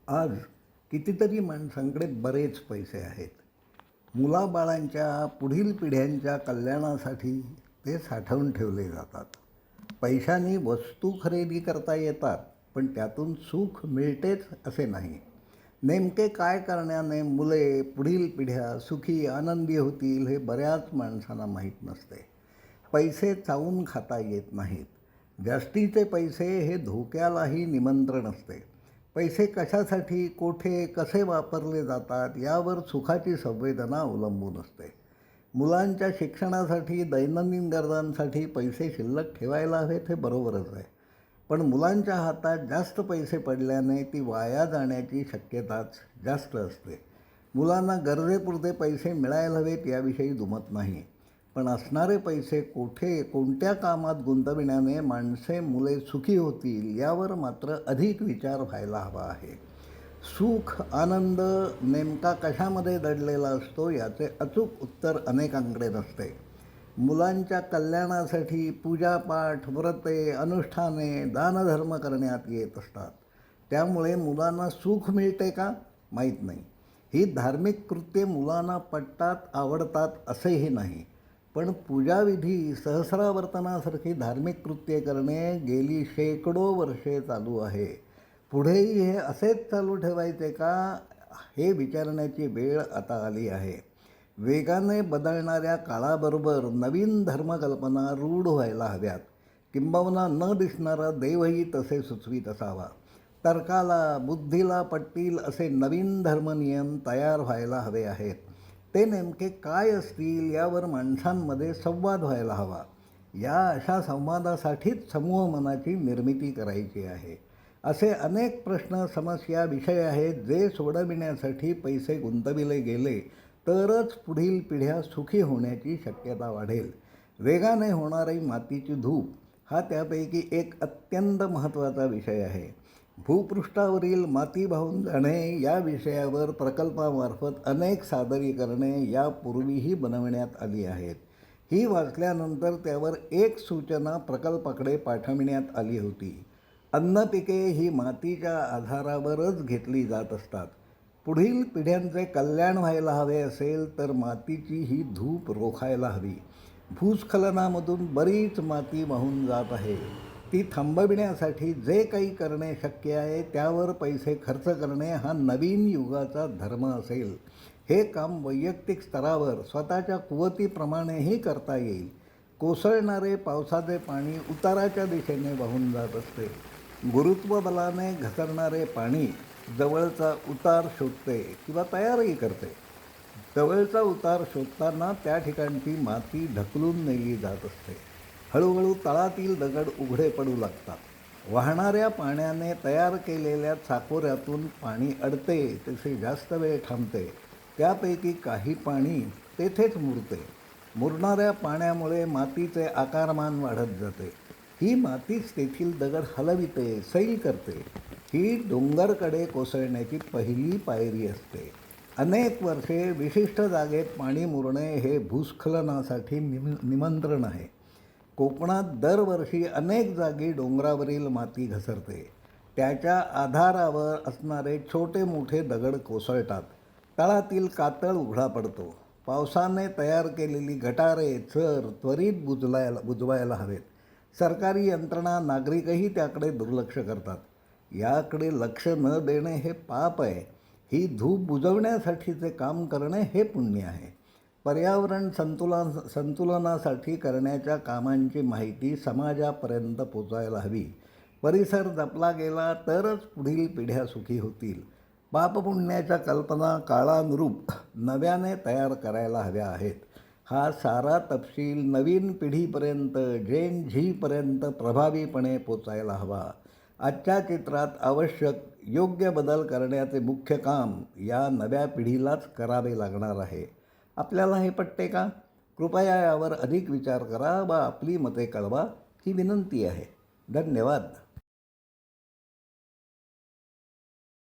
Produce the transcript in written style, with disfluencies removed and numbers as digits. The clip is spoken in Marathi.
आज कितीतरी माणसांकडे बरेच पैसे आहेत. मुलाबाळांच्या पुढील पिढ्यांच्या कल्याणासाठी ते साठवून ठेवले जातात. पैशाने वस्तू खरेदी करता येतात, पण त्यातून सुख मिळतेच असे नाही. नेमके काय करण्याने मुले, पुढील पिढ्या सुखी आनंदी होतील हे बऱ्याच माणसांना माहीत नसते. पैसे चावून खाता येत नाहीत. जास्तीचे पैसे हे धोक्यालाही निमंत्रण असते. पैसे कशासाठी, कोठे, कसे वापरले जातात यावर सुखाची संवेदना अवलंबून असते. मुलांच्या शिक्षणासाठी, दैनंदिन गरजांसाठी पैसे शिल्लक ठेवायला हवेत हे बरोबरच आहे. पण मुलांच्या हातात जास्त पैसे पडल्याने ती वाया जाण्याची शक्यताच जास्त असते. मुलांना गरजेपुरते पैसे मिळायला हवेत याविषयी दुमत नाही. पण असणारे पैसे कोठे, कोणत्या कामात गुंतविण्याने माणसे, मुले सुखी होतील यावर मात्र अधिक विचार व्हायला हवा आहे. सुख, आनंद नेमका कशामध्ये दडलेला असतो याचे अचूक उत्तर अनेकांकडे नसते. मुलांच्या कल्याणासाठी पूजापाठ, व्रते, अनुष्ठाने, दानधर्म करण्यात येत असतात. त्यामुळे मुलांना सुख मिळते का माहीत नाही. ही धार्मिक कृत्ये मुलांना पटतात, आवडतात असेही नाही. पण पूजाविधी, सहस्रावर्तनासारखी धार्मिक कृत्ये करणे गेली शेकडो वर्षे चालू आहे. पुढेही हे असेच चालू ठेवायचे का हे विचारण्याची वेळ आता आली आहे. वेगाने बदलणाऱ्या काळाबरोबर नवीन धर्मकल्पना रूढ व्हायला हव्यात. किंबहुना न दिसणारा देवही तसे सुचवीत असावा. तर्काला, बुद्धीला पटतील असे नवीन धर्मनियम तयार व्हायला हवे आहेत. ते नेमके काय असतील यावर माणसांमध्ये संवाद व्हायला हवा. या अशा संवादासाठीच समूह मनाची निर्मिती करायची आहे. असे अनेक प्रश्न, समस्या, विषय आहेत जे सोडविण्यासाठी पैसे गुंतविले गेले तरच पुढील पिढ्या सुखी होण्याची शक्यता वाढेल. वेगाने होणारी मातीची धूप हा त्यापैकी एक अत्यंत महत्त्वाचा विषय आहे. भूपृष्ठावरील माती वाहून जाणे या विषयावर प्रकल्पामार्फत अनेक सादरीकरणे यापूर्वीही बनविण्यात आली आहेत. ही वाचल्यानंतर त्यावर एक सूचना प्रकल्पाकडे पाठविण्यात आली होती. अन्नपिके ही मातीच्या आधारावरच घेतली जात असतात. पुढील पिढ्यांचे कल्याण व्हायला हवे असेल तर मातीची ही धूप रोखायला हवी. भूस्खलनामधून बरीच माती वाहून जात आहे. ती थांबविण्यासाठी जे काही करणे शक्य आहे त्यावर पैसे खर्च करणे हा नवीन युगाचा धर्म असेल. हे काम वैयक्तिक स्तरावर स्वतःच्या कुवतीप्रमाणेही करता येईल. कोसळणारे पावसाचे पाणी उताराच्या दिशेने वाहून जात असते. गुरुत्वबलाने घसरणारे पाणी जवळचा उतार शोधते किंवा तयारही करते. जवळचा उतार शोधताना त्या ठिकाणची माती ढकलून नेली जात असते. हळूहळू तळातील दगड उघडे पडू लागतात. वाहणाऱ्या पाण्याने तयार केलेल्या चाकोऱ्यातून पाणी अडते, तसे जास्त वेळ थांबते. त्यापैकी काही पाणी तेथेच मुरते. मुरणाऱ्या पाण्यामुळे मातीचे आकारमान वाढत जाते. ही मातीच तेथील दगड हलविते, सैल करते. ही डोंगरकडे कोसळण्याची पहिली पायरी असते. अनेक वर्षे विशिष्ट जागेत पाणी मुरणे हे भूस्खलनासाठी निमंत्रण आहे. कोकणात दरवर्षी अनेक जागी डोंगरावरील माती घसरते. त्याच्या आधारावर असणारे छोटे मोठे दगड कोसळतात. तळातील कातळ उघडा पडतो. पावसाने तयार केलेली गटारे, चर त्वरित बुजवायला हवेत. सरकारी यंत्रणा, नागरिकही त्याकडे दुर्लक्ष करतात. याकडे लक्ष न देणे हे पाप आहे. ही धूप बुजवण्यासाठीचे काम करणे हे पुण्य आहे. पर्यावरण संतुलनासाठी करण्याच्या कामांची माहिती समाजापर्यंत पोचायला हवी. परिसर जपला गेला तरच पुढील पिढ्या सुखी होतील. पापपुण्याच्या कल्पना काळानुरूप नव्याने तयार करायला हव्या आहेत. हा सारा तपशील नवीन पिढीपर्यंत, जेन झीपर्यंत प्रभावीपणे पोचायला हवा. आजच्या चित्रात आवश्यक योग्य बदल करण्याचे मुख्य काम या नव्या पिढीलाच करावे लागणार आहे. आपल्याला हे पटते का? कृपया यावर अधिक विचार करा व आपली मते कळवा ही विनंती आहे. धन्यवाद.